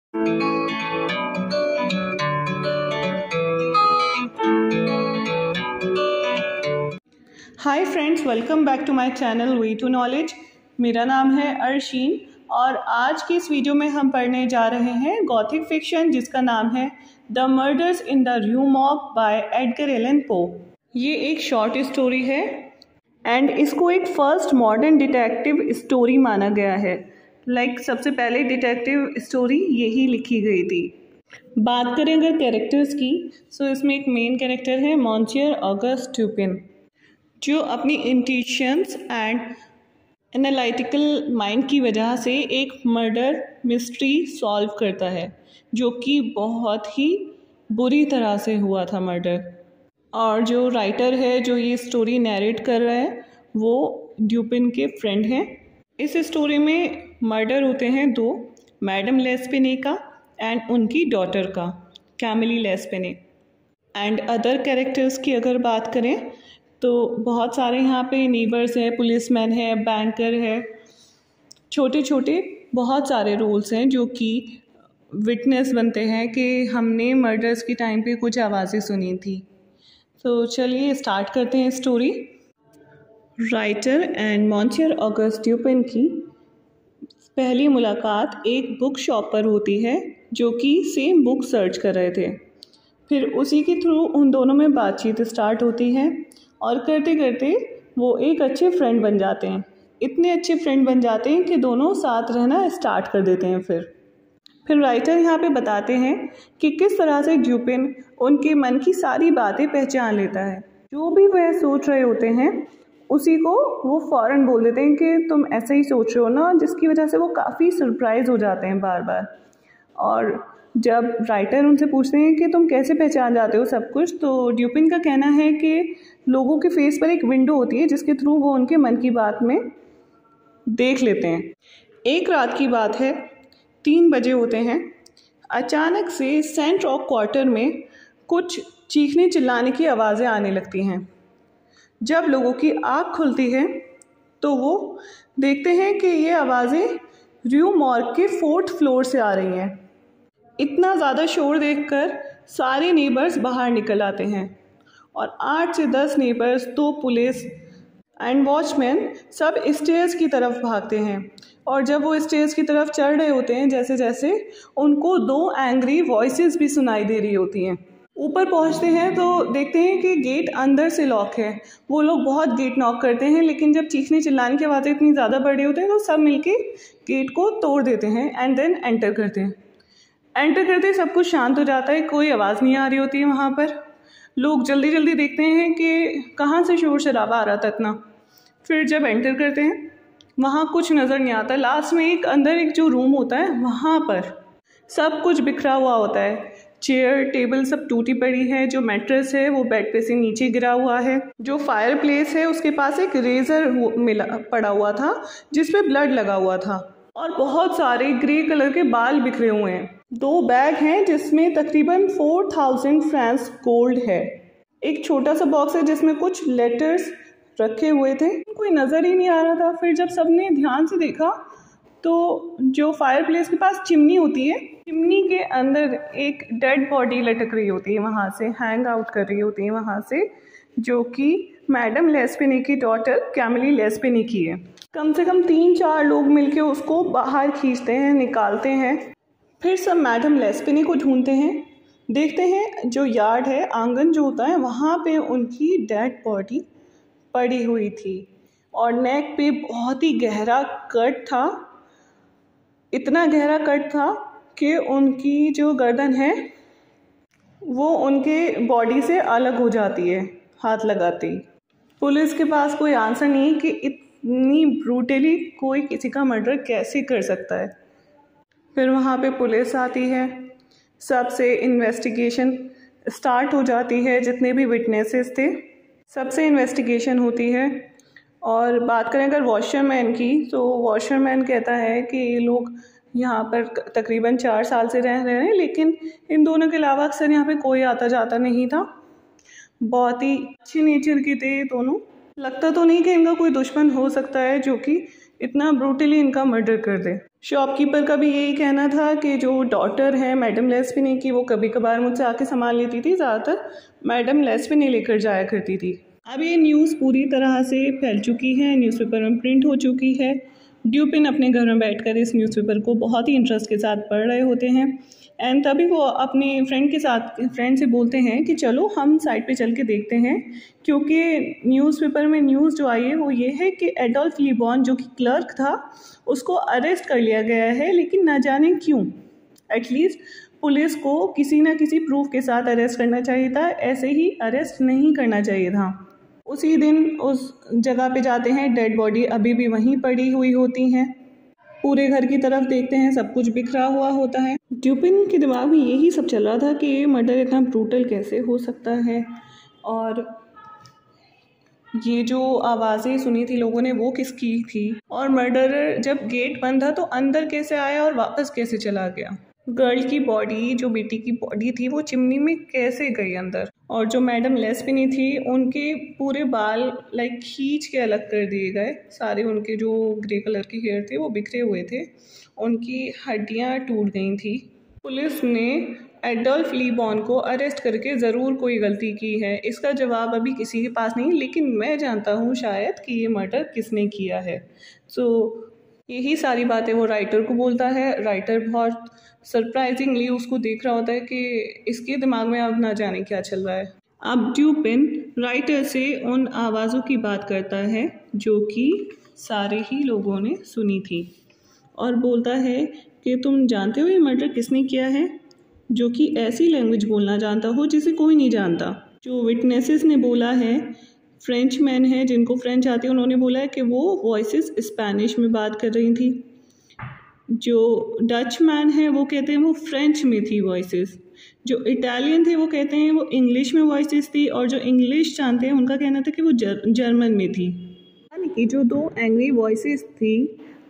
Hi friends, welcome back to my channel way to knowledge. मेरा नाम है अर्शीन और आज की इस वीडियो में हम पढ़ने जा रहे हैं गॉथिक फिक्शन जिसका नाम है the murders in the Rue Morgue by Edgar Allan Poe. ये एक शॉर्ट स्टोरी है एंड इसको एक फर्स्ट मॉडर्न डिटेक्टिव स्टोरी माना गया है। सबसे पहले डिटेक्टिव स्टोरी यही लिखी गई थी। बात करें अगर कैरेक्टर्स की, तो इसमें एक मेन कैरेक्टर है मॉन्सियर ऑगस्ट ट्यूपिन, जो अपनी इंट्यूशंस एंड एनालिटिकल माइंड की वजह से एक मर्डर मिस्ट्री सॉल्व करता है, जो कि बहुत ही बुरी तरह से हुआ था मर्डर। और जो राइटर है जो ये स्टोरी नैरेट कर रहा है वो ड्यूपिन के फ्रेंड हैं। इस स्टोरी में मर्डर होते हैं दो, मैडम लेस्पिनी का एंड उनकी डॉटर का, कैमिली लेस्पिनी। एंड अदर कैरेक्टर्स की अगर बात करें तो बहुत सारे यहाँ पे नीबर्स हैं, पुलिसमैन है, बैंकर है, छोटे छोटे बहुत सारे रोल्स हैं जो कि विटनेस बनते हैं कि हमने मर्डर्स की टाइम पे कुछ आवाज़ें सुनी थी। तो चलिए स्टार्ट करते हैं स्टोरी। राइटर एंड मॉन्सियर ऑगस्ट ट्यूपिन की पहली मुलाकात एक बुक शॉप पर होती है जो कि सेम बुक सर्च कर रहे थे। फिर उसी के थ्रू उन दोनों में बातचीत स्टार्ट होती है और करते करते वो एक अच्छे फ्रेंड बन जाते हैं। इतने अच्छे फ्रेंड बन जाते हैं कि दोनों साथ रहना स्टार्ट कर देते हैं। फिर राइटर यहाँ पे बताते हैं कि किस तरह से ड्यूपिन उनके मन की सारी बातें पहचान लेता है। जो भी वह सोच रहे होते हैं उसी को वो फ़ौरन बोल देते हैं कि तुम ऐसे ही सोच रहे हो ना, जिसकी वजह से वो काफ़ी सरप्राइज़ हो जाते हैं बार बार। और जब राइटर उनसे पूछते हैं कि तुम कैसे पहचान जाते हो सब कुछ, तो ड्यूपिन का कहना है कि लोगों के फेस पर एक विंडो होती है जिसके थ्रू वो उनके मन की बात में देख लेते हैं। एक रात की बात है, 3 बजे होते हैं। अचानक से सेंट रॉक क्वार्टर में कुछ चीखने चिल्लाने की आवाज़ें आने लगती हैं। जब लोगों की आँख खुलती है तो वो देखते हैं कि ये आवाज़ें र्यू मॉर्ग के 4th फ्लोर से आ रही हैं। इतना ज़्यादा शोर देखकर सारे नेबर्स बाहर निकल आते हैं और 8 से 10 नेबर्स, 2 पुलिस एंड वॉचमैन सब स्टेयर्स की तरफ भागते हैं। और जब वो स्टेयर्स की तरफ चढ़ रहे होते हैं, जैसे जैसे उनको 2 एंग्री वॉइसेस भी सुनाई दे रही होती हैं। ऊपर पहुंचते हैं तो देखते हैं कि गेट अंदर से लॉक है। वो लोग बहुत गेट नॉक करते हैं, लेकिन जब चीखने चिल्लाने की आवाज़ें इतनी ज़्यादा बड़ी होती हैं तो सब मिलके गेट को तोड़ देते हैं एंड देन एंटर करते हैं। एंटर करते सब कुछ शांत हो जाता है, कोई आवाज़ नहीं आ रही होती है वहाँ पर। लोग जल्दी जल्दी देखते हैं कि कहाँ से शोर शराबा आ रहा था इतना। फिर जब एंटर करते हैं वहाँ कुछ नज़र नहीं आता। लास्ट में अंदर एक जो रूम होता है वहाँ पर सब कुछ बिखरा हुआ होता है। चेयर टेबल सब टूटी पड़ी है। जो मैट्रेस है वो बेड पे से नीचे गिरा हुआ है। जो फायर प्लेस है उसके पास एक रेजर मिला पड़ा हुआ था जिस पे ब्लड लगा हुआ था और बहुत सारे ग्रे कलर के बाल बिखरे हुए हैं। 2 बैग हैं जिसमें तकरीबन 4000 फ्रांस गोल्ड है। एक छोटा सा बॉक्स है जिसमें कुछ लेटर्स रखे हुए थे। कोई नज़र ही नहीं आ रहा था। फिर जब सबने ध्यान से देखा तो जो फायर प्लेस के पास चिमनी होती है, चिमनी के अंदर एक डेड बॉडी लटक रही होती है, वहाँ से हैंग आउट कर रही होती है वहाँ से, जो कि मैडम लेस्पिनी की डॉटर कैमिली लेस्पिनी की है। कम से कम 3-4 लोग मिलके उसको बाहर खींचते हैं, निकालते हैं। फिर सब मैडम लेस्पिनी को ढूंढते हैं। देखते हैं जो यार्ड है, आंगन जो होता है, वहाँ पे उनकी डेड बॉडी पड़ी हुई थी और नेक पे बहुत ही गहरा कट था। इतना गहरा कट था कि उनकी जो गर्दन है वो उनके बॉडी से अलग हो जाती है हाथ लगाते ही। पुलिस के पास कोई आंसर नहीं कि इतनी ब्रूटली कोई किसी का मर्डर कैसे कर सकता है। फिर वहाँ पे पुलिस आती है, सबसे इन्वेस्टिगेशन स्टार्ट हो जाती है। जितने भी विटनेसेस थे सबसे इन्वेस्टिगेशन होती है। और बात करें अगर वॉशरमैन की, तो वॉशरमैन कहता है कि ये लोग यहाँ पर तकरीबन 4 साल से रह रहे हैं, लेकिन इन दोनों के अलावा अक्सर यहाँ पे कोई आता जाता नहीं था। बहुत ही अच्छी नेचर के थे दोनों। लगता तो नहीं कि इनका कोई दुश्मन हो सकता है जो कि इतना ब्रूटली इनका मर्डर कर दे। शॉपकीपर का भी यही कहना था कि जो डॉटर है मैडम लेस्पिनी की, वो कभी कभार मुझसे आके सामान लेती थी, ज़्यादातर मैडम लेस्पिनी लेकर जाया करती थी। अब ये न्यूज़ पूरी तरह से फैल चुकी है, न्यूज़पेपर में प्रिंट हो चुकी है। ड्यूपिन अपने घर में बैठकर इस न्यूज़पेपर को बहुत ही इंटरेस्ट के साथ पढ़ रहे होते हैं एंड तभी वो अपने फ्रेंड से बोलते हैं कि चलो हम साइड पे चल के देखते हैं, क्योंकि न्यूज़पेपर में न्यूज़ जो आई है वो ये है कि एडोल्फ लीबॉन जो कि क्लर्क था उसको अरेस्ट कर लिया गया है, लेकिन ना जाने क्यों। एटलीस्ट पुलिस को किसी ना किसी प्रूफ के साथ अरेस्ट करना चाहिए था, ऐसे ही अरेस्ट नहीं करना चाहिए था। उसी दिन उस जगह पे जाते हैं, डेड बॉडी अभी भी वहीं पड़ी हुई होती हैं। पूरे घर की तरफ देखते हैं, सब कुछ बिखरा हुआ होता है। ड्यूपिन के दिमाग में यही सब चल रहा था कि ये मर्डर इतना ब्रूटल कैसे हो सकता है, और ये जो आवाज़ें सुनी थी लोगों ने वो किसकी थी, और मर्डरर जब गेट बंद था तो अंदर कैसे आया और वापस कैसे चला गया। गर्ल की बॉडी, जो बेटी की बॉडी थी, वो चिमनी में कैसे गई अंदर, और जो मैडम लेस्पिनी थी उनके पूरे बाल खींच के अलग कर दिए गए। सारे उनके जो ग्रे कलर के हेयर थे वो बिखरे हुए थे, उनकी हड्डियां टूट गई थी। पुलिस ने एडोल्फ लीबॉन को अरेस्ट करके ज़रूर कोई गलती की है, इसका जवाब अभी किसी के पास नहीं, लेकिन मैं जानता हूँ शायद कि ये मर्डर किसने किया है। यही सारी बातें वो राइटर को बोलता है। राइटर बहुत सरप्राइजिंगली उसको देख रहा होता है कि इसके दिमाग में अब ना जाने क्या चल रहा है। अब ड्यूपिन राइटर से उन आवाज़ों की बात करता है जो कि सारे ही लोगों ने सुनी थी, और बोलता है कि तुम जानते हो ये मर्डर किसने किया है, जो कि ऐसी लैंग्वेज बोलना जानता हो जिसे कोई नहीं जानता। जो विटनेसेस ने बोला है, फ्रेंच मैन है जिनको फ्रेंच आती है, उन्होंने बोला है कि वो वॉइसेस स्पेनिश में बात कर रही थी। जो डच मैन है वो कहते हैं वो फ्रेंच में थी वॉइसेस। जो इटालियन थे वो कहते हैं वो इंग्लिश में वॉइसेस थी, और जो इंग्लिश जानते हैं उनका कहना था कि वो जर्मन में थी। यानी कि जो दो एंग्री वॉइसेस थी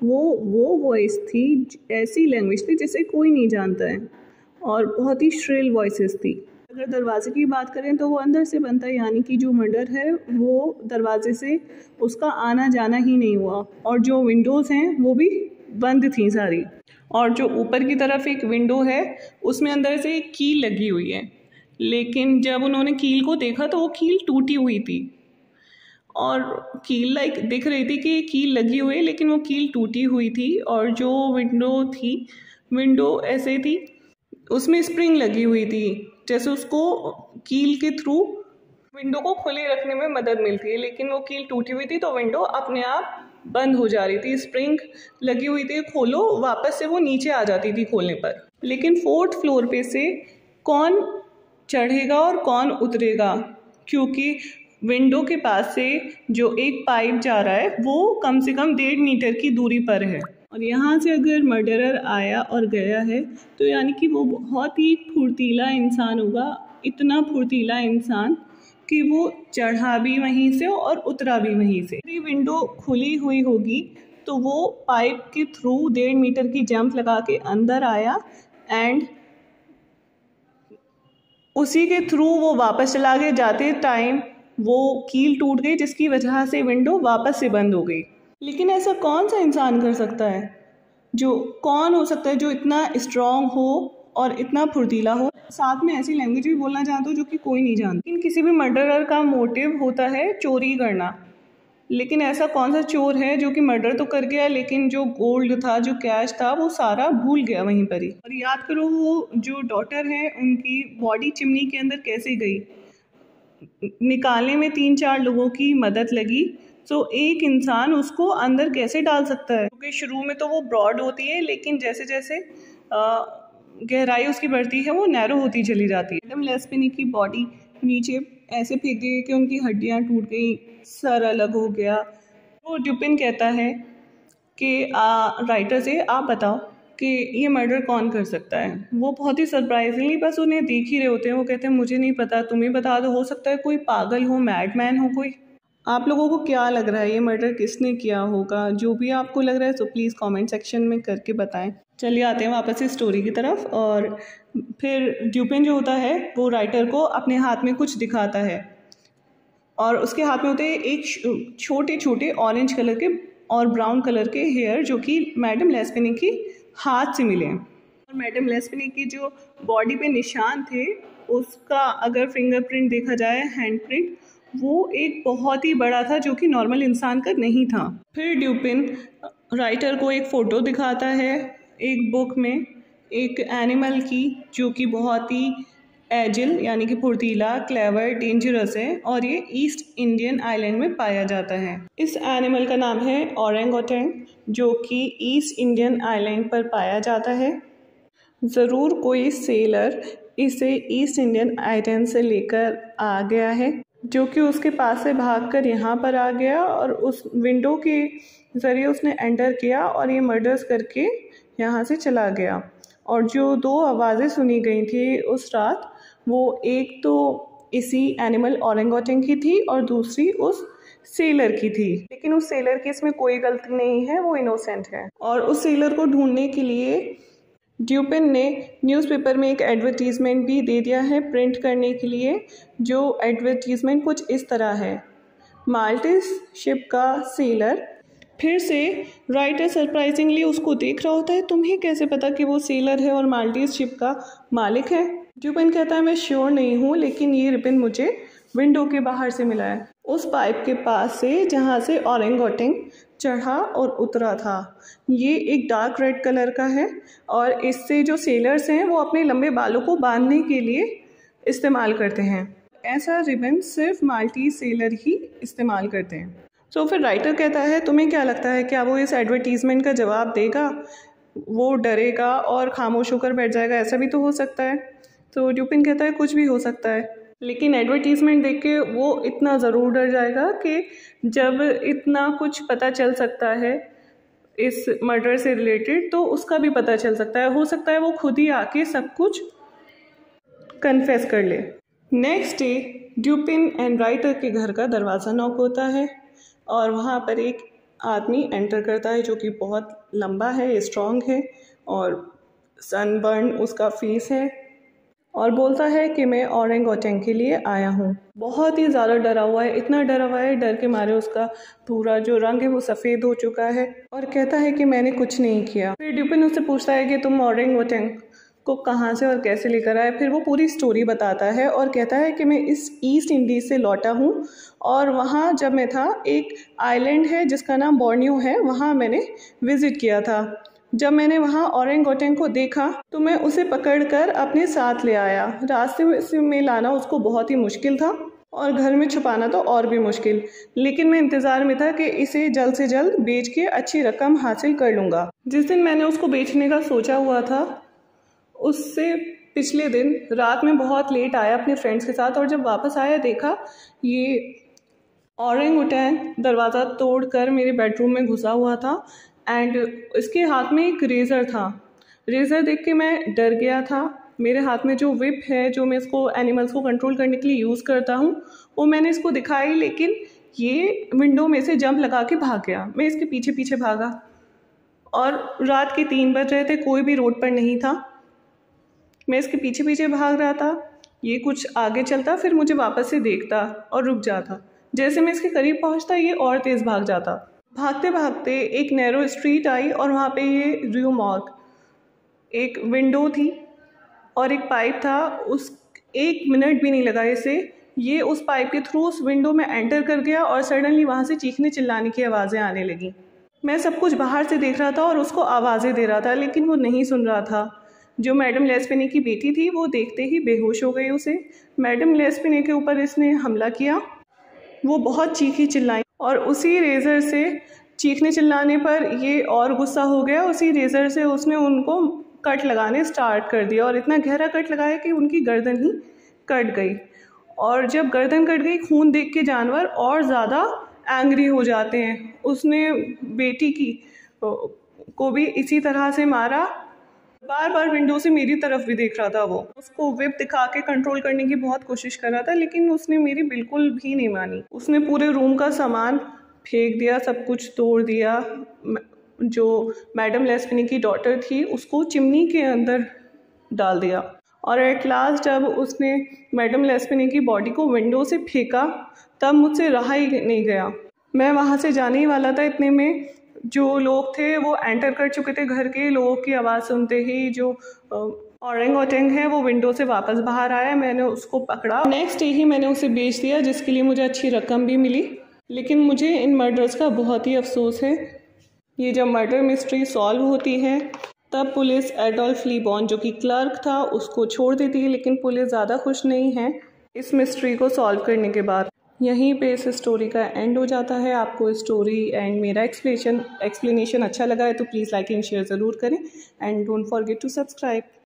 वो वॉइस थी, ऐसी लैंग्वेज थी जिसे कोई नहीं जानता है, और बहुत ही श्रिल वॉइसेस थी। अगर दरवाजे की बात करें तो वो अंदर से बनता है, यानी कि जो मर्डर है वो दरवाजे से उसका आना जाना ही नहीं हुआ, और जो विंडोज़ हैं वो भी बंद थी सारी, और जो ऊपर की तरफ एक विंडो है उसमें अंदर से एक कील लगी हुई है, लेकिन जब उन्होंने कील को देखा तो वो कील टूटी हुई थी, और कील दिख रही थी कि कील लगी हुई है लेकिन वो कील टूटी हुई थी। और जो विंडो थी, विंडो ऐसे थी, उसमें स्प्रिंग लगी हुई थी, जैसे उसको कील के थ्रू विंडो को खुले रखने में मदद मिलती है, लेकिन वो कील टूटी हुई थी तो विंडो अपने आप बंद हो जा रही थी। स्प्रिंग लगी हुई थी, खोलो वापस से वो नीचे आ जाती थी खोलने पर। लेकिन 4th फ्लोर पे से कौन चढ़ेगा और कौन उतरेगा, क्योंकि विंडो के पास से जो एक पाइप जा रहा है वो कम से कम 1.5 मीटर की दूरी पर है, और यहाँ से अगर मर्डरर आया और गया है तो यानी कि वो बहुत ही फुर्तीला इंसान होगा, इतना फुर्तीला इंसान कि वो चढ़ा भी वहीं से और उतरा भी वहीं से। यदि विंडो खुली हुई होगी तो वो पाइप के थ्रू 1.5 मीटर की जंप लगा के अंदर आया, एंड उसी के थ्रू वो वापस चला गया। जाते टाइम वो कील टूट गई जिसकी वजह से विंडो वापस से बंद हो गई। लेकिन ऐसा कौन सा इंसान कर सकता है, कौन हो सकता है जो इतना स्ट्रॉन्ग हो और इतना फुर्तीला हो, साथ में ऐसी लैंग्वेज भी बोलना जानता हो जो कि कोई नहीं जानता। लेकिन किसी भी मर्डरर का मोटिव होता है चोरी करना, लेकिन ऐसा कौन सा चोर है जो कि मर्डर तो कर गया लेकिन जो गोल्ड था, जो कैश था, वो सारा भूल गया वहीं पर ही। और याद करो वो जो डॉटर है उनकी बॉडी चिमनी के अंदर कैसे गई, निकालने में 3-4 लोगों की मदद लगी, तो एक इंसान उसको अंदर कैसे डाल सकता है, क्योंकि शुरू में तो वो ब्रॉड होती है लेकिन जैसे जैसे गहराई उसकी बढ़ती है वो नैरो होती चली जाती है। मैडम लेस्पिनी की बॉडी नीचे ऐसे फेंक दी गई कि उनकी हड्डियां टूट गई, सर अलग हो गया। तो ड्यूपिन कहता है कि राइटर से आप बताओ कि ये मर्डर कौन कर सकता है। वो बहुत ही सरप्राइजिंगली बस उन्हें देख ही रहे होते हैं। वो कहते हैं मुझे नहीं पता, तुम्हें बता दो, हो सकता है कोई पागल हो, मैडमैन हो कोई। आप लोगों को क्या लग रहा है ये मर्डर किसने किया होगा? जो भी आपको लग रहा है तो प्लीज़ कमेंट सेक्शन में करके बताएं। चलिए आते हैं वापस इस स्टोरी की तरफ। और फिर ड्यूपिन जो होता है वो राइटर को अपने हाथ में कुछ दिखाता है, और उसके हाथ में होते हैं एक छोटे छोटे ऑरेंज कलर के और ब्राउन कलर के हेयर जो कि मैडम लेस्पिनी की हाथ से मिले। और मैडम लेस्पिनी की जो बॉडी पे निशान थे उसका अगर फिंगरप्रिंट देखा जाए, हैंडप्रिंट, वो एक बहुत ही बड़ा था जो कि नॉर्मल इंसान का नहीं था। फिर ड्यूपिन राइटर को एक फ़ोटो दिखाता है एक बुक में एक एनिमल की जो कि बहुत ही एजिल यानी कि फुर्तीला, क्लेवर, डेंजरस है और ये ईस्ट इंडियन आइलैंड में पाया जाता है। इस एनिमल का नाम है ओरेंगोटेंग जो कि ईस्ट इंडियन आइलैंड पर पाया जाता है। ज़रूर कोई सेलर इसे ईस्ट इंडियन आइलैंड से लेकर आ गया है जो कि उसके पास से भागकर यहाँ पर आ गया और उस विंडो के ज़रिए उसने एंटर किया और ये मर्डर्स करके यहाँ से चला गया। और जो दो आवाज़ें सुनी गई थी उस रात, वो एक तो इसी एनिमल ओरेंगोटेंग की थी और दूसरी उस सेलर की थी। लेकिन उस सेलर की इसमें कोई गलती नहीं है, वो इनोसेंट है। और उस सेलर को ढूंढने के लिए ड्यूपिन ने न्यूज़पेपर में एक एडवर्टीज़मेंट भी दे दिया है प्रिंट करने के लिए, जो एडवर्टीज़मेंट कुछ इस तरह है, माल्टीज शिप का सेलर। फिर से राइटर सरप्राइजिंगली उसको देख रहा होता है, तुम्हें कैसे पता कि वो सेलर है और माल्टीज शिप का मालिक है? ड्यूपिन कहता है मैं श्योर नहीं हूँ, लेकिन ये रिबन मुझे विंडो के बाहर से मिला है, उस पाइप के पास से जहाँ से ओरेंगोटेंग चढ़ा और उतरा था। ये एक डार्क रेड कलर का है और इससे जो सेलर्स हैं वो अपने लंबे बालों को बांधने के लिए इस्तेमाल करते हैं। ऐसा रिबन सिर्फ माल्टीज सेलर ही इस्तेमाल करते हैं। तो फिर राइटर कहता है तुम्हें क्या लगता है, क्या वो इस एडवर्टीज़मेंट का जवाब देगा? वो डरेगा और खामोश होकर बैठ जाएगा, ऐसा भी तो हो सकता है। तो ड्यूपिन कहता है कुछ भी हो सकता है, लेकिन एडवर्टीज़मेंट देख के वो इतना ज़रूर डर जाएगा कि जब इतना कुछ पता चल सकता है इस मर्डर से रिलेटेड तो उसका भी पता चल सकता है। हो सकता है वो खुद ही आके सब कुछ कन्फेस कर ले। नेक्स्ट डे ड्यूपिन एंड राइटर के घर का दरवाज़ा नॉक होता है और वहाँ पर एक आदमी एंटर करता है जो कि बहुत लंबा है, स्ट्रॉन्ग है और सनबर्न उसका फेस है और बोलता है कि मैं ओरेंगोटेंग के लिए आया हूँ। बहुत ही ज़्यादा डरा हुआ है, इतना डरा हुआ है, डर के मारे उसका पूरा जो रंग है वो सफ़ेद हो चुका है और कहता है कि मैंने कुछ नहीं किया। फिर ड्यूपिन उससे पूछता है कि तुम ओरेंगोटेंग को कहाँ से और कैसे लेकर आए। फिर वो पूरी स्टोरी बताता है और कहता है कि मैं इस ईस्ट इंडीज़ से लौटा हूँ और वहाँ जब मैं था एक आइलैंड है जिसका नाम बोर्नियो है, वहाँ मैंने विज़िट किया था। जब मैंने वहाँ ओरेंगोटेंग को देखा तो मैं उसे पकड़कर अपने साथ ले आया। रास्ते में लाना उसको बहुत ही मुश्किल था और घर में छुपाना तो और भी मुश्किल, लेकिन मैं इंतज़ार में था कि इसे जल्द से जल्द बेच के अच्छी रकम हासिल कर लूँगा। जिस दिन मैंने उसको बेचने का सोचा हुआ था उससे पिछले दिन रात में बहुत लेट आया अपने फ्रेंड्स के साथ और जब वापस आया देखा ये ओरेंगुटैन दरवाज़ा तोड़कर मेरे बेडरूम में घुसा हुआ था एंड इसके हाथ में एक रेज़र था। रेज़र देख के मैं डर गया था। मेरे हाथ में जो विप है जो मैं इसको एनिमल्स को कंट्रोल करने के लिए यूज़ करता हूँ वो मैंने इसको दिखाई, लेकिन ये विंडो में से जंप लगा के भाग गया। मैं इसके पीछे पीछे भागा और रात के 3 बज रहे थे, कोई भी रोड पर नहीं था। मैं इसके पीछे पीछे भाग रहा था, ये कुछ आगे चलता फिर मुझे वापस से देखता और रुक जाता। जैसे मैं इसके करीब पहुंचता ये और तेज़ भाग जाता। भागते भागते एक नैरो स्ट्रीट आई और वहाँ पे ये रू मॉर्ग एक विंडो थी और एक पाइप था। उस 1 मिनट भी नहीं लगा इसे, ये उस पाइप के थ्रू उस विंडो में एंटर कर गया और सडनली वहाँ से चीखने चिल्लाने की आवाज़ें आने लगी। मैं सब कुछ बाहर से देख रहा था और उसको आवाज़ें दे रहा था, लेकिन वो नहीं सुन रहा था। जो मैडम लेस्पिनी की बेटी थी वो देखते ही बेहोश हो गई। उसे मैडम लेस्पिनी के ऊपर इसने हमला किया। वो बहुत चीखी चिल्लाई और उसी रेज़र से चीखने चिल्लाने पर ये और गुस्सा हो गया। उसी रेज़र से उसने उनको कट लगाने स्टार्ट कर दिया और इतना गहरा कट लगाया कि उनकी गर्दन ही कट गई। और जब गर्दन कट गई खून देख के जानवर और ज़्यादा एंग्री हो जाते हैं। उसने बेटी की को भी इसी तरह से मारा। बार बार विंडो से मेरी तरफ भी देख रहा था। वो उसको विप दिखा के कंट्रोल करने की बहुत कोशिश कर रहा था, लेकिन उसने मेरी बिल्कुल भी नहीं मानी। उसने पूरे रूम का सामान फेंक दिया, सब कुछ तोड़ दिया। जो मैडम लेस्पिनी की डॉटर थी उसको चिमनी के अंदर डाल दिया और एट लास्ट जब उसने मैडम लेस्पिनी की बॉडी को विंडो से फेंका तब मुझसे रहा ही नहीं गया। मैं वहाँ से जाने ही वाला था, इतने में जो लोग थे वो एंटर कर चुके थे घर के। लोगों की आवाज़ सुनते ही जो औरंग औटेंग है वो विंडो से वापस बाहर आया। मैंने उसको पकड़ा, नेक्स्ट डे ही मैंने उसे बेच दिया, जिसके लिए मुझे अच्छी रकम भी मिली। लेकिन मुझे इन मर्डर्स का बहुत ही अफसोस है। ये जब मर्डर मिस्ट्री सॉल्व होती है तब पुलिस एडोल्फ लीबॉन जो कि क्लर्क था उसको छोड़ देती है, लेकिन पुलिस ज़्यादा खुश नहीं है इस मिस्ट्री को सॉल्व करने के बाद। यहीं पे इस स्टोरी का एंड हो जाता है। आपको स्टोरी एंड मेरा एक्सप्लेनेशन अच्छा लगा है तो प्लीज़ लाइक एंड शेयर ज़रूर करें and don't forget to subscribe.